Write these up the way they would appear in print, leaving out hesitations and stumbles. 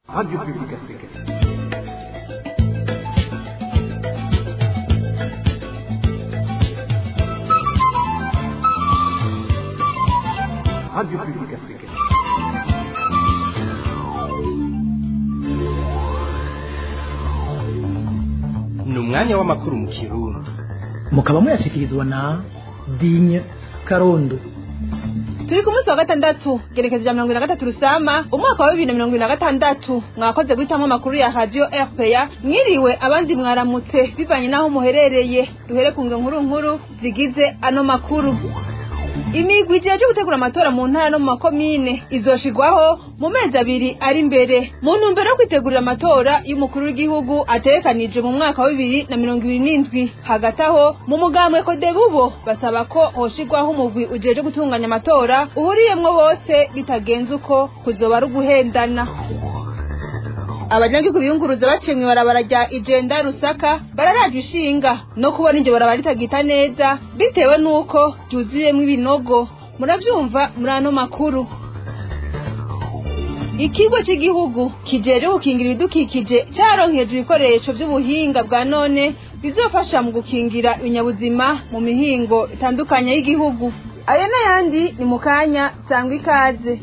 Radio Publique Africaine. Radio Publique Africaine. Ni umwanya w'amakuru mu Kirundi. Mukaba muyashikirizwa na Digne Karondo. Turi ku munsi wa gatandatu gerekezo ya 23 Rusama umwaka wa 2026 mwakoze guhitamo amakuru ya Radio RPA mwiriwe abandi mwaramutse bivanye naho muherereye duhere ku nkuru zigize ano makuru. Imigwi ijeje gutegura amatora mu ntara no mu makomine izoshigwaho mu mezi abiri ari imbere mu ntumbero yo kwitegurira amatora y'umukuru w'igihugu atekanije mu mwaka wa 2027. Hagati aho mu mugambwe Kodebubo basaba ko hoshigwaho umugwi ujeje gutunganya amatora uhuriyemwo bose bitagenze uko kuzoba ari uguhendana. Abanyagihugu biyunguruza bacemwe barabara rya Igenda Rusaka bararaje ishinga no kubona inje barabara ritagita neza bitewe nuko byuzuyemwe ibinogo. Muravyumva muri ano makuru. Ikigo cy'igihugu kijeje gukingira ibidukikije cyaronkeje ibikoresho by'ubuhinga bwa none bizofasha mu gukingira ibinyabuzima mu mihingo itandukanye y'igihugu. Ayo n'ayandi ni mukanya sangwa ikaze.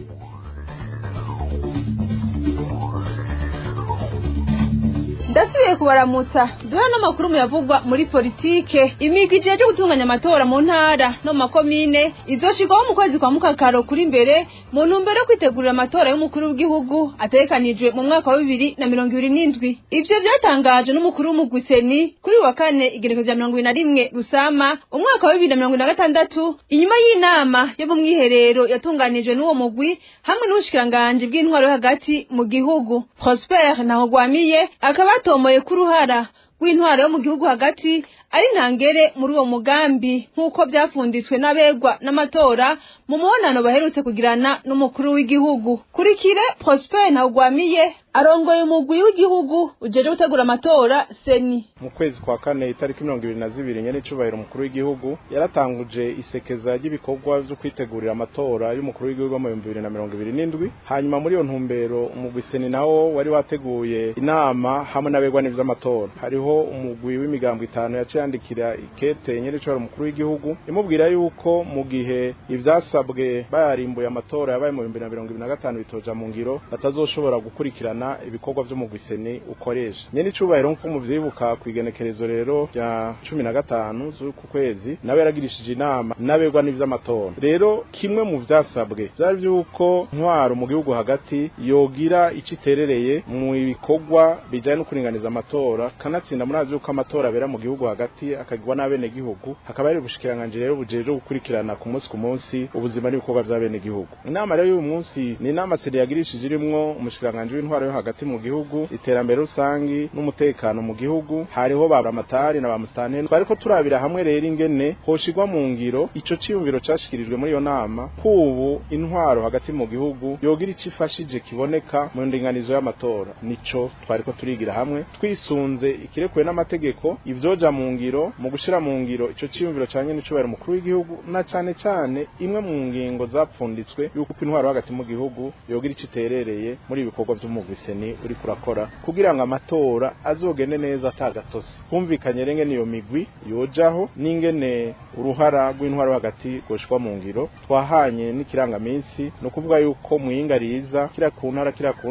Ndasubiye kubaramutsa duha n'amakuru muyavugwa muri politike. Imigwi ijeje gutunganya amatora mu ntara no makomine izoshigwaho mu kwezi kwa mukakaro kuri mbere mu ntumbero yo kwitegurira amatora y'umukuru w'igihugu atekanijwe mu mwaka wa 2027. Ivyo byatangaje n'umukuru w'umugwiseni kuri wa kane igerekezo ya 21 Rusama umwaka wa 2026 inyuma y'inama yo mu mwiherero yatunganije n'uwo mugwi hamwe n'ubushikiranganje bw'intwaro yo hagati mu gihugu. Prosper Ntahogwamiye akaba tomoye kuruhara w'intwaro yo mu gihugu hagati ari ntangere muri uwo mugambi nk'uko byafunditswe n'abegwa n'amatora mu muhonano baherutse kugirana n'umukuru w'igihugu. Kurikire Prosper Ntahogwamiye arongoye umugwi w'igihugu ujeje gutegura amatora seni. Mu kwezi kwa kane itariki 22 nyene icubahiro umukuru w'igihugu yaratanguje isekeza ry'ibikorwa byo kwitegurira amatora y'umukuru w'igihugu mu 2027. Hanyuma muri iyo ntumbero umugwi seni nawo wari wateguye inama hamwe n'abegwa n'ivy'amatora. Hariho umugwi w'imigambo 5 yacandikira ikete nyene icubahiro umukuru w'igihugu imubwira yuko mu gihe ivyasabwe bayarimbuye amatora yabaye mu 2025 bitoja mu ngiro batazoshobora gukurikirana ibikorwa byo mu gwiseni ukoresha. Nyene icubahiro nko muvyibuka kwigenekerezo rero ya 15 z'uku kwezi nawe yaragirishije inama nabegwa n'ivy'amatora. Rero kimwe mu vyasabwe byari byuko ntwaro mu gihugu hagati yogira iciterereye mu ibikorwa bijanye no kuringaniza amatora kanatsinda murazi yuko amatora abera mu gihugu hagati akagirwa n'abene gihugu hakaba ari ubushikiranganje rero bujeje gukurikirana ku munsi ubuzima n'ibikorwa by'abene gihugu. Inama rero uyu munsi ni inama seri yagirishije irimwo umushikiranganje w'intwaro hagati mu gihugu iterambere rusangi n'umutekano mu gihugu hariho baburamatari na bamustane twariko turabira hamwe rero ingene hoshigwa mu ngiro ico ciyumviro cashikirijwe muri iyo nama kubu intwaro hagati mu gihugu yogira icifashije kiboneka mu ndinganizo y'amatora. Nico twariko turigira hamwe twisunze ikirekwe n'amategeko ivyoja mu ngiro mu gushira mu ngiro ico ciyumviro canye n'icubahiro umukuru w'igihugu na cane imwe mu ngingo zapfunditswe yuko intwaro hagati mu gihugu yogira iciterereye muri ibikorwa by'umugwi seni uri kurakora kugira ngo amatora azogende neza atagatose. Kumvikanye renge niyo migwi yojaho n'ingene uruhara rw'intwaro hagati goshwa mu ngiro twahanye n'ikirangaminsi no kuvuga yuko muingariza kira ku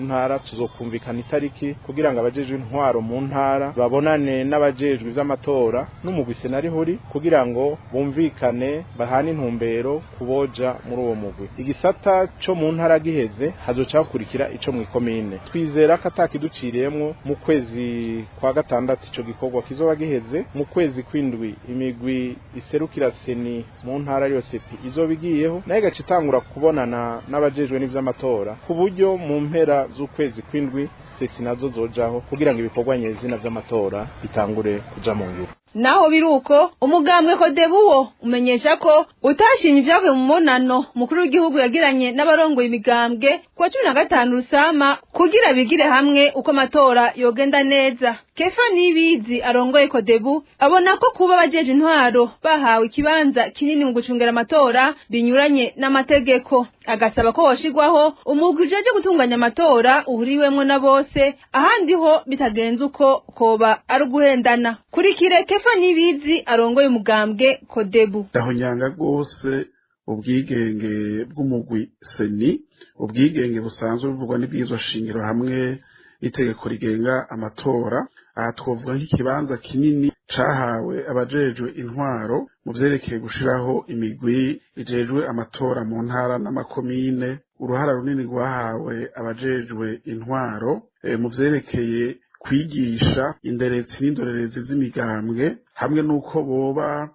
ntara tuzokumvikana itariki kugira ngo abajejwe intwaro mu ntara babonane n'abajejwe ivy'amatora n'umugwi seni huri kugira ngo bumvikane bahane intumbero kuboja muri uwo mugwi. Igisata cyo mu ntara giheze hazoca kurikira ico mu ikomine. Twizera katakiduciriyemwo mu kwezi kwa gatandatu ico gikorwa kizoba giheze mu kwezi kwindwi imigwi iserukira seni mu ntara yose izobigiyeho naye gacitangura kubonana n'abajejwe n'ivy'amatora ku buryo mu mpera z'ukwezi kwindwi sesi nazo zojaho kugira ngo ibikorwa nyezina vy'amatora bitangure kuja mu ngiro. Naho biruko umugambwe Kodebuwo umenyesha ko utashimye ivyavuye mu monano mukuru w'igihugu yagiranye n'abarongoye imigambwe kwa 15 Rusama kugira bigire hamwe uko amatora yogenda neza. Kefa Nibizi arongoye Kodebu abona ko kuba abajeje intwaro bahawe ikibanza kinini mu gucungera amatora binyuranye n'amategeko, agasaba ko hoshigwaho umugwi ujeje gutunganya amatora uhuriwemwo na bose, ahandi ho bitagenze uko koba ari guhendana. Kurikire Kefa Nibizi arongoye umugambwe Kodebu. Ndahonyanga rwose ubwigenge bw'umugwi seni, ubwigenge busanzwe buvugwa n'ibwirizwa shingiro hamwe itegeko rigenga amatora. Aha twovuga nk'ikibanza kinini cahawe abajejwe intwaro mu vyerekeye gushiraho imigwi ijejwe amatora mu ntara n'amakomine, uruhara runini rwahawe abajejwe intwaro mu vyerekeye kwigisha inderetsi n'indorerezi z'imigambwe, hamwe n'uko boba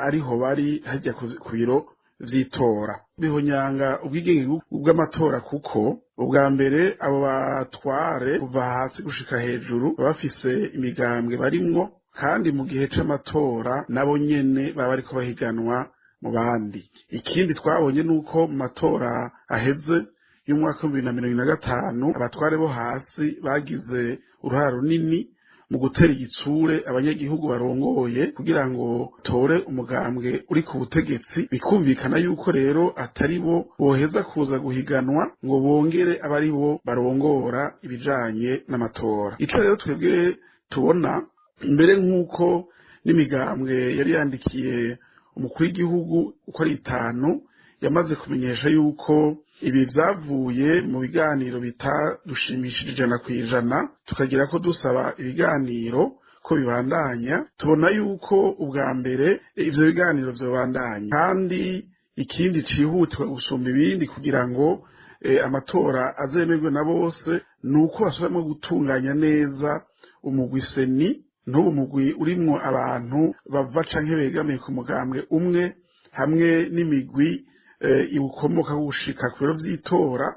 ariho bari hajya ku biro vy'itora. Bihonyanga ubwigenge bw'amatora kuko ubwa mbere abo batware kuva hasi gushika hejuru bafise imigambwe barimwo, kandi mu gihe c'amatora nabo nyene baba bariko bahiganwa mu bandi. Ikindi twabonye nuko mu matora aheze y'umwaka wa 2025 abatware bo hasi bagize uruhara runini mu gutera igitsure abanyagihugu barongoye kugira ngo tore umugambwe uri ku butegetsi, bikumvikana yuko rero atari bo boheza kuza guhiganwa ngo bongere abari bo barongora ibijanye n'amatora. Ico rero twebwe tubona imbere nk'uko n'imigambwe yari yandikiye umukuru w'igihugu uko ari 5 yamaze kumenyesha yuko ibi vyavuye mu biganiro bitadushimishije 100%, tukagira ko dusaba ibiganiro ko bibandanya. Tubona yuko ubwa mbere ivyo biganiro vyobandanya, kandi ikindi cihutirwa gusumba ibindi kugira ngo amatora azemerwe na bose nuko basubiramo gutunganya neza umugwi seni, n'ubu mugwi urimwo abantu bava canke begamiye ku mugambwe umwe, hamwe n'imigwi ibukomoka gushika ku biro vy'itora,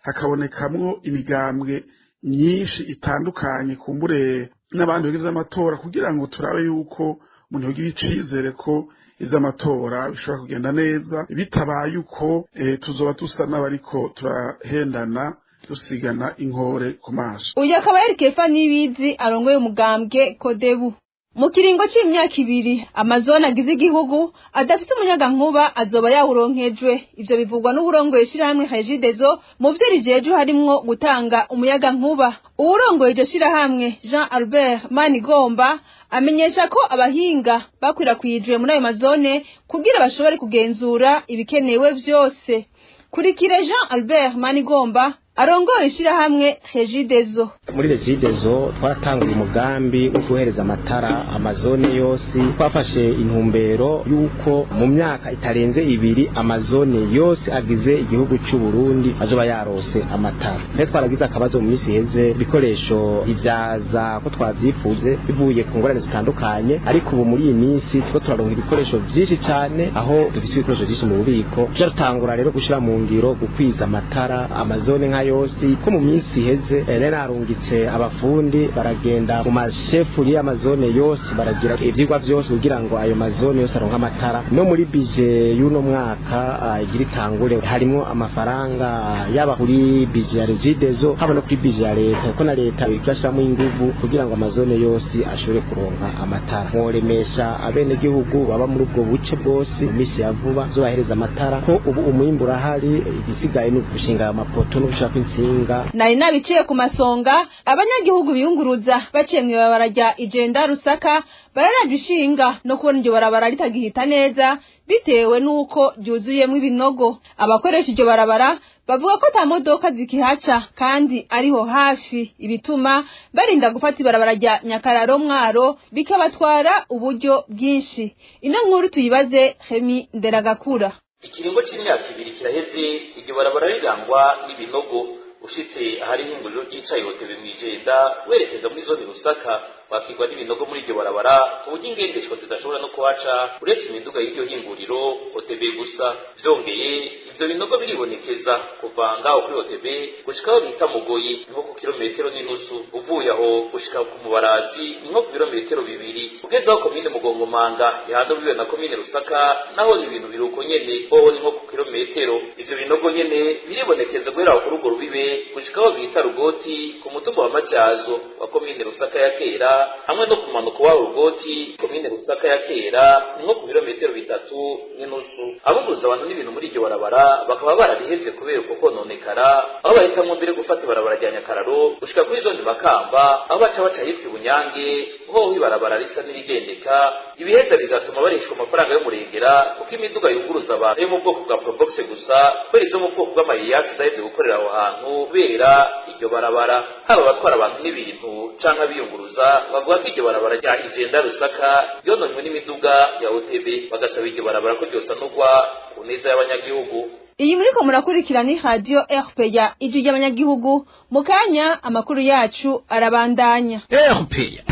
hakabonekamwo imigambwe myinshi itandukanye kumbure n'abandi bagize amatora, kugira ngo turabe yuko umuntu yogira icizere ko iz'amatora bishobora kugenda neza, bitabaye uko tuzoba dusa n'abariko turahendana dusigana inkore ku maso. Uyu akaba yari Kefa Nibizi arongoye umugambwe Kodebu. Mu kiringo c'imyaka 2 amazone agize igihugu adafite umuyaga nkuba azoba yawuronkejwe. Ivyo bivugwa n'uburongoye shirahamwe Regideso mu vyo rijeje harimwo gutanga umuyaga nkuba. Uburongoye iryo shirahamwe Jean Albert Manigomba amenyesha ko abahinga bakwirakwijwe muri ayo mazone kugira bashobore kugenzura ibikenewe vyose. Kurikire Jean Albert Manigomba arongoye ishirahamwe Regideso. Muri Regideso twatanguye umugambi wo guhereza amatara amazone yose, twafashe intumbero yuko mu myaka itarenze 2 amazone yose agize igihugu cy'u Burundi azoba yarose amatara. Rero twaragize akabazo mu minsi heze bikoresho ivyaza ko twazifuze bivuye ku ngorane zitandukanye, ariko ubu muri iyi minsi two turaronka ibikoresho byinshi cyane, aho dufite ibikoresho byinshi mu bubiko. Tuzatangura rero gushira mu ngiro gukwiza amatara amazone nka yose ko mu minsi heze narungitse abafundi baragenda mu mashefu y'amazone yose baragira ivyigwa byose kugira ngo ayo mazone yose aronka amatara. No muri bije y'uno mwaka igira itangure harimo amafaranga yaba kuri bije ya Regideso haba no kuri bije ya leta, ko na leta ikashiramo inguvu kugira ngo amazone yose ashobore kuronka amatara. Mworemesha abene gihugu baba muri ubwo buce bwose imisi ya vuba zo bahereza amatara ko ubu umwimbura hari igisigaye no gushinga amapoto no gushaka insinga. Nari nabiciye ku masonga abanyagihugu biyunguruza baciye mu barabara rya Ijenda Rusaka bararaje ishinga no kubona iryo barabara ritagihita neza bitewe nuko ryuzuyemwe ibinogo. Abakoresha iryo barabara bavuga ko ta modoka zikihaca kandi ariho hafi, ibituma barinda gufata ibarabara rya Nyakararo Mwaro bikabatwara uburyo bwinshi. Ino nkuru tuyibaze Hemi Nderagakura. Ikiringo c'imyaka 2 kiraheze iryo barabara rirangwa n'ibinogo. Ushitse ahari hinguriro ry'icayi hotebe mwijenda werekeza muri zone Rusaka wakigwa n'ibinogo muri iryo barabara kuburyo ingendeshwa zidashobora no kuhaca uretse imiduga y'iryo hinguriro hotebe gusa. Vyongeye ivyo binogo biribonekeza kuva ngaho kuri OTB gushika aho bita Mugoyi nko ku kilometero n'inusu uvuye aho gushika ku Mubarazi nko ku birometero 2 ugeze aho komine Mugongomanga yahanduwe na komine Rusaka naho ni ibintu biruko nyene boho nko ku kilometero ivyo binogo nyene biribonekeza guhera ku rugo rubibe gushika aho bita Rugoti ku mutumba wa Majazo wa komine Rusaka ya kera hamwe no kumanuka wa Rugoti komine Rusaka ya kera nko ku birometero 3 n'inusu abunguza abantu n'ibintu muri iryo barabara bakaba barabihevye kubera uko kononekara aho bahitamwo mbere gufata ibarabara rya Nyakararo gushika kuri zone Makamba aho baca hitwa Bunyange ho ibarabara risa n'irigendeka ibiheza bigatuma barishwa amafaranga y'umurengera kuko imiduga yunguruza abantu yo mu bwoko bwa Probox gusa bari zo mu bwoko bw'amayiyasi zaheze gukorera aho hantu kubera iryo barabara haba batwara abantu n'ibintu canke abiyunguruza bavuga ko iryo barabara rya Ijenda Rusaka ryononywe n'imiduga ya OTB bagasaba iryo barabara ko ryosanurwa ku neza y'abanyagihugu. Iyi muriko murakurikira ni radio RPA ijwi ry'abanyagihugu mu kanya amakuru yacu arabandanya. RPA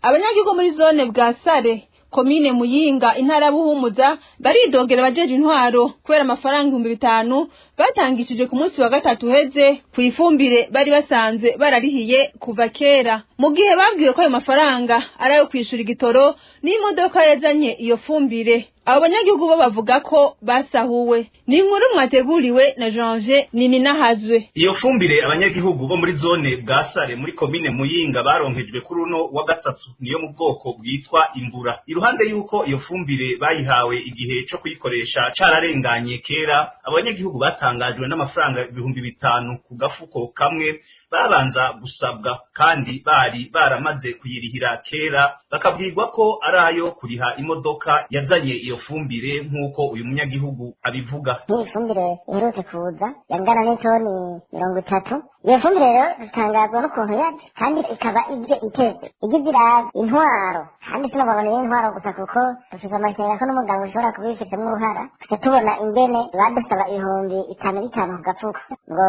Abanyagihugu muri zone bwa Sare komine Muyinga intara Buhumuza baridogera bajeje intwaro kubera amafaranga 5,000 batangishije ku munsi wa gatatu heze ku ifumbire bari basanzwe bararihiye kuva kera mu gihe babwiwe ko ayo mafaranga arayo kwishura igitoro n'imodoka yazanye iyo fumbire. Abo banyagihugu bo bavuga ko basahuwe. Ni inkuru mwateguriwe na Jeanje Nini Nahazwe. Iyo fumbire abanyagihugu bo muri zone bwa Sare muri komine Muyinga baronkejwe kuri uno wa gatatu niyo mu bwoko bwitwa Imbura. Iruhande yuko iyo fumbire bayihawe igihe cyo kuyikoresha cararenganye kera, abanyagihugu batangajwe n'amafaranga 5,000 ku gafuko kamwe babanza gusabwa kandi bari baramaze kuyirihira kera bakabwirwa ko arayo kuriha imodoka yazanye iyo fumbire nk'uko uyu munyagihugu abivuga. Ni fumbire iherutse kuza yangana n'itoni 30. Iyo fumbire rero dutangazwa n'ukuntu yaje kandi ikaba igize intwaro kandi tunababoneye intwaro gusa kuko dufite amashyaka ko n'umuganga ushobora kubifitemo uruhara tubona ingene badusaba 5,000 ku gafuko ngo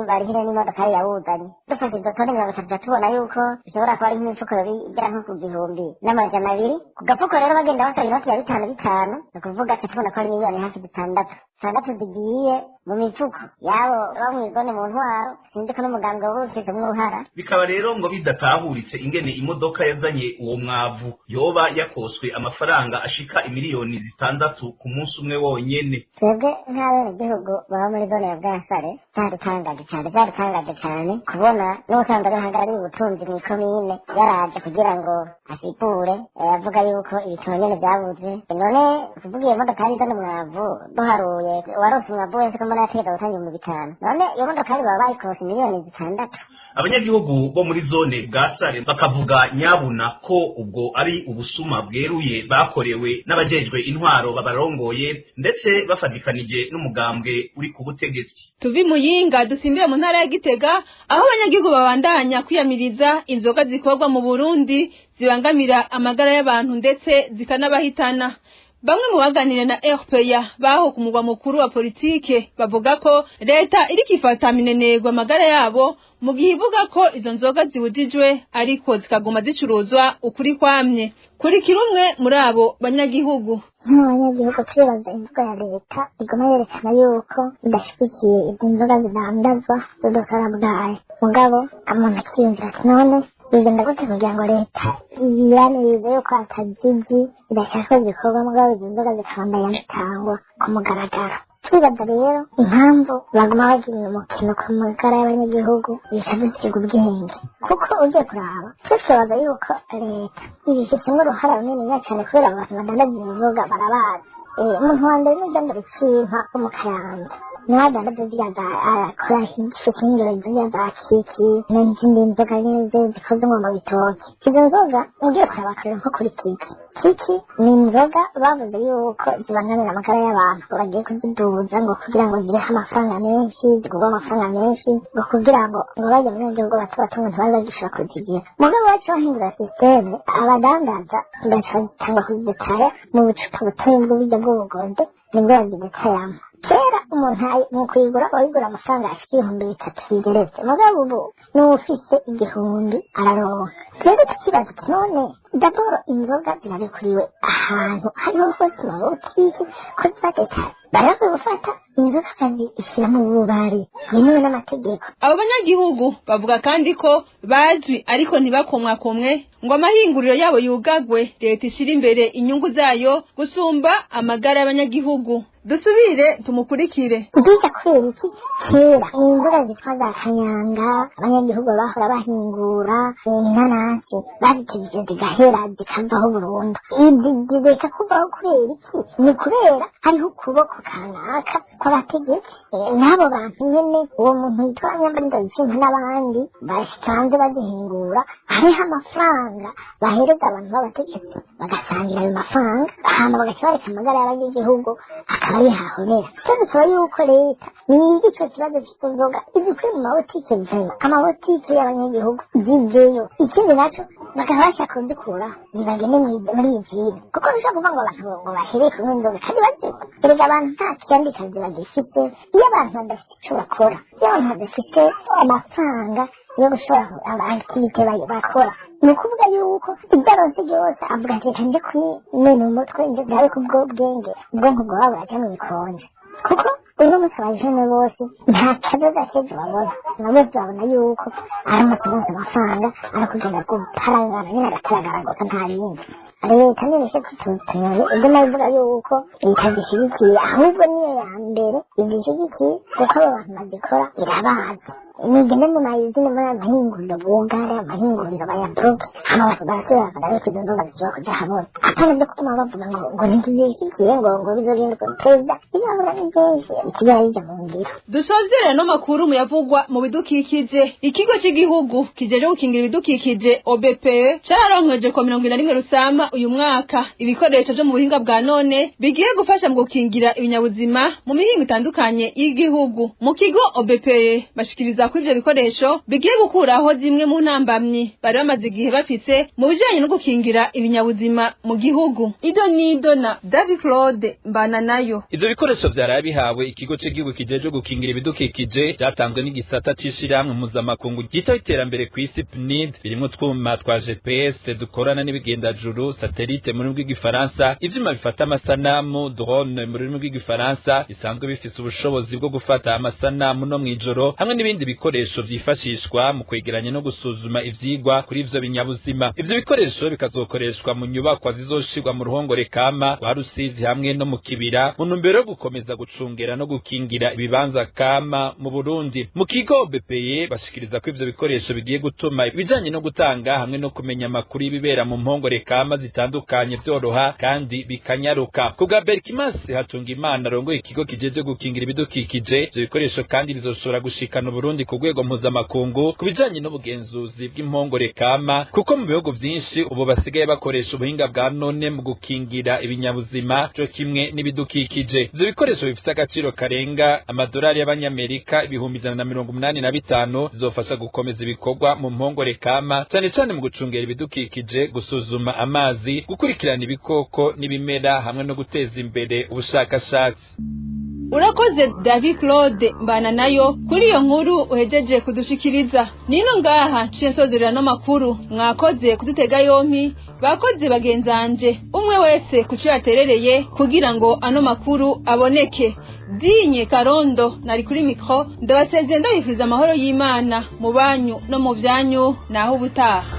barihire n'imodoka yawuzanye dufashe izo toni 30 tubona yuko bishobora kuba ari nk'imifuko igera nko ku 1,200 ku gafuko. Rero bagenda basaba inoti ya 5,000 ni kuvuga ati tubona ko ari miliyoni hafi 6 zigiye mu mifuko yabo bamwizone mu ntwaro sinzi ko n'umuganga wose uruhara. Bikaba rero ngo bidatahuritse ingene imodoka yazanye uwo mwavu yoba yakoswe amafaranga ashika imiliyoni 6 ku munsi umwe wonyene. Twebwe nk'abenegihugu baba muri zone ya Bwasare byaratangaje cyane kubona n'usanzwe ahagarariye ubutunzi mu komine yaraje kugira ngo asipure avuga yuko ibitonyene byabuze. None kuvuga iyo modoka yari izana umwavu duharuye warose umwavu wese ko mbona yatega gutanga 5,000 none iyo modoka yari baba bayikose miliyoni 6. Abanyagihugu bo muri zone bwa Sare bakavuga nyabuna ko ubwo ari ubusuma bweruye bakorewe n'abajejwe intwaro babarongoye ndetse bafadikanije n'umugambwe uri ku butegetsi. Tuvi Muyinga dusimbire mu ntara ya Gitega aho abanyagihugu babandanya kwiyamiriza inzoga zikorwa mu Burundi zibangamira amagara y'abantu ndetse zikanabahitana. Bamwe mu baganire na RPA baho ku mugwa mukuru wa politike bavuga ko leta iri kifata minenegwa amagara yabo mu gihe ivuga ko izo nzoga ziwujijwe ariko zikaguma zicuruzwa ukuri kwamye. Kuri kirumwe muri abo banyagihugu nk'abanyagihugu turibaza imvugo ya leta iguma yerekana yuko idashyigikiye izo nzoga zidandazwa z'udukara bwayo mugabo umuntu akiyumvira ati none bigenda gute kugira ngo leta yanirize yuko atazigi idashaka zikorwa mugabo izo nzoga zikabandanya zitangwa ku mugaragaro. Twibaza rero impamvu baguma bagira umukino ku magara y'abanyagihugu bikadutega ubwenge kuko ugiye kuraba twibaza yuko leta ibifitemo uruhara runini cyane kubera abantu badandaza inzoga barabazi. Umuntu wa mbere n'ujyana ikintu mu Kayanza n'abadandaza zirya akora igifite ingero zirya za kiki n'izindi nzoga nyine zikoze mu bitoki. Izo nzoga ugiye kuraba akarero nko kuri kiki ni inzoga bavuze yuko zibangamira amagara y'abantu bagiye kuziduza ngo kugira ngo zirehe amafaranga menshi zigurwe amafaranga menshi ngo kugira ngo bajye mu gihugu bato ntibaze bagishobora kuzigira. Mugabo bacu bahindura sisiteme abadandaza bagashaka kuzitaya mu bucupa butoya bw'uburyo bw'ubugondo nibwo bazidetayamo. Kera umuntu mu kuyigura wayigura amafaranga ashika 3,000 bigeretse mugabo ubu n'ufise 1,000 araronka. rero tukibaza none daboro inzoga zirabikuriwe ahantu hariho hose mu butiki ko zibateka barakwiye gufata inzoga bakazishyira mu bubari yemewe n'amategeko. Abo banyagihugu bavuga kandi ko bazwi ariko ntibakomwakomwe ngo amahinguriro yabo yugagwe, leta ishira imbere inyungu zayo gusumba amagara y'abanyagihugu. Dusubire tumukurikire. Ndiza kwera iki kera inzoga zitwa za kanyanga abanyagihugu bahora bahingura inanasi bazitegereje zigahera zikavaho burundu. Reka kuvaho kubera iki? Ni kubera hariho ukuboko kanaka kw'abategetsi n'abo bantu nyene uwo muntu yitwa Nyambarindayishinga n'abandi basanze bazihingura hariho amafaranga bahereza abantu b'abategetsi bagasangira ayo mafaranga hama bagaca bareka amagara y'abanyagihugu akabihahonera. Icyo dusaba yuko leta niyiga ico kibazo cy'inzoga izikuye mu mabotike nzima, amabotike y'abanyagihugu ziveyo. Ikindi naco bakabasha kuzikura zibagene muri izindi kuko bishobora kuvuga ngo abantu ngo bahereye kunywa inzoga kandi bazikwa. Erega abantu nta kindi kazi bagifite iyo abantu badafite icyo bakora, iyo abantu badafite amafaranga yo gushora abakirite bakora, ni ukuvuga yuko ibyaronse byose avuga ati reka nje kumena umutwe nje ndabe kubwo bwenge ubwonko bwabo buraja mu ikonje kuko uno munsi abajene bose nta kazoza keza babona nabo babona yuko ari umutunzi amafaranga ari kugenda guparangana nyine agataragaraguka nta yindi. Leta nireshe kututunyoni ubwo nabivuga yuko itagishyigikiye ahubwo niyo ya mbere igishyigikiye kuko abo bantu bagikora irabazi. Nigende mu mayizine muri amahinguriro bugare amahinguriro bayabroke hano barasubira bakadabe kuzo nzoga zishobora kuja habona apana byo kuma bavuga ngo ntizishyigikiye ngo bizorindwe perezida iyabura n'ibyeje ikigira yija mu ngiro. Dusozere no makuru muyavugwa mu bidukikije. Ikigo cy'igihugu kijeje gukingira ibidukikije OBPE cyaronkweje ko 21 Rusama uyu mwaka ibikoresho byo mu buhinga bwa none bigiye gufasha mu gukingira ibinyabuzima mu mihingo itandukanye y'igihugu. Mu kigo OBPE bashikiriza ko ivyo bikoresho bigiye gukuraho zimwe mu ntambamyi bari bamaze igihe bafise mu bijanye no gukingira ibinyabuzima mu gihugu. Ido nido na David Claude Mbananayo. Ivyo bikoresho vyaraye bihawe ikigo cy'igihugu kijeje gukingira ibidukikije byatanzwe n'igisata c'ishirahamwe mpuzamakungu ryita iterambere kw'isi PNID, birimo twuma twa GPS dukorana n'ibigendajuru satellite mu rurimi rw'igifaransa, ivyuma bifata amasanamu drone mu rurimi rw'igifaransa bisanzwe bifise ubushobozi bwo gufata amasanamu no mwijoro, hamwe n'ibindi bikoresho vyifashishwa mu kwegeranya no gusuzuma ivyigwa kuri ivyo binyabuzima. Ivyo bikoresho bikazokoreshwa mu nyubakwa zizoshirwa mu ruhongore kama rwa Rusizi hamwe no mu Kibira mu ntumbero yo gukomeza gucungera no gukingira ibibanza kama mu Burundi. Mu kigo BPE bashikiriza ko ivyo bikoresho bigiye gutuma ibijanye no gutanga hamwe no kumenya amakuru y'ibibera mu mpongore kama zitandukanye vyoroha kandi bikanyaruka. Kubwa Berkimas hatunga imana rongoye ikigo kijeje gukingira ibidukikije, ivyo bikoresho kandi bizoshobora gushikana Burundi ku rwego mpuzamakungu ku bijanye n'ubugenzuzi bw'impongore kama, kuko mu bihugu vyinshi ubu basigaye bakoresha ubuhinga bwa none mu gukingira ibinyabuzima cyo kimwe n'ibidukikije. Ivyo bikoresho bifite agaciro karenga amadolari y'abanyamerika 185 zizofasha gukomeza ibikorwa mu mpongore kama, cyane cyane mu gucungera ibidukikije, gusuzuma amazi, gukurikirana ibikoko n'ibimera hamwe no guteza imbere ubushakashatsi. Urakoze David Claude Mbananayo kuri iyo nkuru uhejeje kudushikiriza. Nino ngaha nsozerera no makuru mwakoze kudutega yompi, bakoze bagenzanje umwe wese kuco yaterereye kugira ngo ano makuru aboneke. Dinye Karondo nari kuri mikro, ndabasezeye ndabifuriza amahoro y'Imana mu banyu no mu vyanyu naho ubutaha.